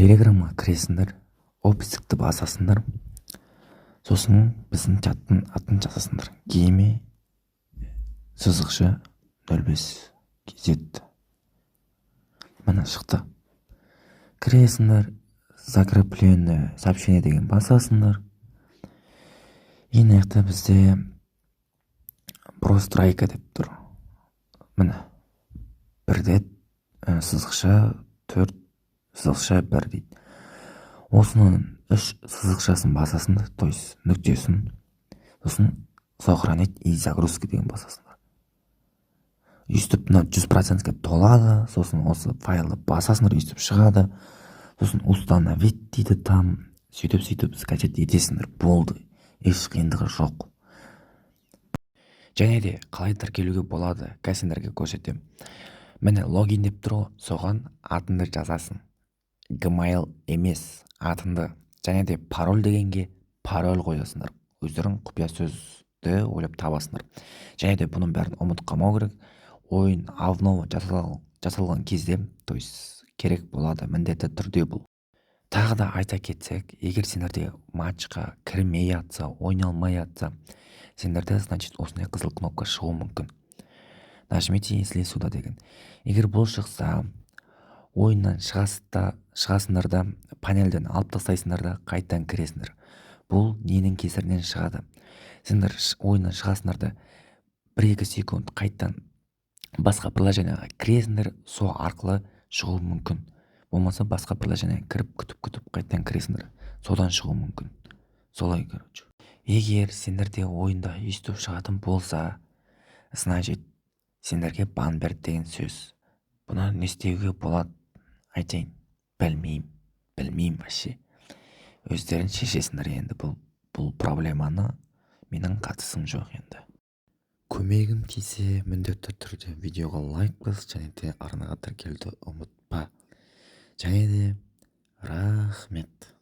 телеграмға кіресіңдер, описікті басасыңдар, сосын біздің чаттың атын жазасыңдар. Гейме сызықша 05 kz. Мына шықты. Кіресіңдер, закрепленное сообщение деген басасыңдар. Ең аяқта бізде прострайка деп тұр. Міне бірде сызықша 4 сызықша 1 дейді. Осының 3 сызықшасын басасыңдар, то есть нүктесін. Сосын сохранить и загрузки деген басасыңдар. Өйстіп 100%-ке толады, сосын осы файлды басасыңдар, өйстіп шығады. Сосын установить дейді там, сөйтіп скачать етесіңдер. Болды, еш қиындығы жоқ. Және де қалай тіркелуге болады, кәсендерге көрсетем. Міне логин деп тұр, соған атынды жазасың. Gmail емес, атынды. Және де пароль дегенге пароль қоясыңдар. Өздерің құпия сөзді ойлап табасыңдар. Және де бұның бәрін ұмыт қалмау керек. Ойын авно жасалған кезде, то есть керек болады, міндетті түрде бұл. Тағы да айта кетсек, егер сендерде матчқа кірмей атса, ойналмай атса, сендерде, значит, осындай қызыл кнопка шығуы мүмкін. Нажмите, если сюда деген. Егер бұл шықса, ойыннан шығасыңдар да, панельден алып тастайсыңдар да, қайттан кіресіңдер. Бұл ненің кесірінен шығады. Сендер ойыннан шығасыңдар да, 1-2 секунд қайттан басқа приложенияға кіресіңдер, сол арқылы шығуы мүмкін. Болмаса басқа приложенияға кіріп, күтіп қайттан кіресіңдер. Содан шығуы мүмкін. Солай, короче. Егер сендерде ойында өйстіп шығатын болса, значит, сендерге бан берді деген сөз. Бұны не істеуге болады? Айтайын, білмеймін вообще. Өздерін шешесіңдер енді, бұл проблеманы менің қатысым жоқ енді. Көмегім тисе, міндетті түрде видеоға лайк бас, және де арнаға тіркелуді ұмытпа. Және де рахмет.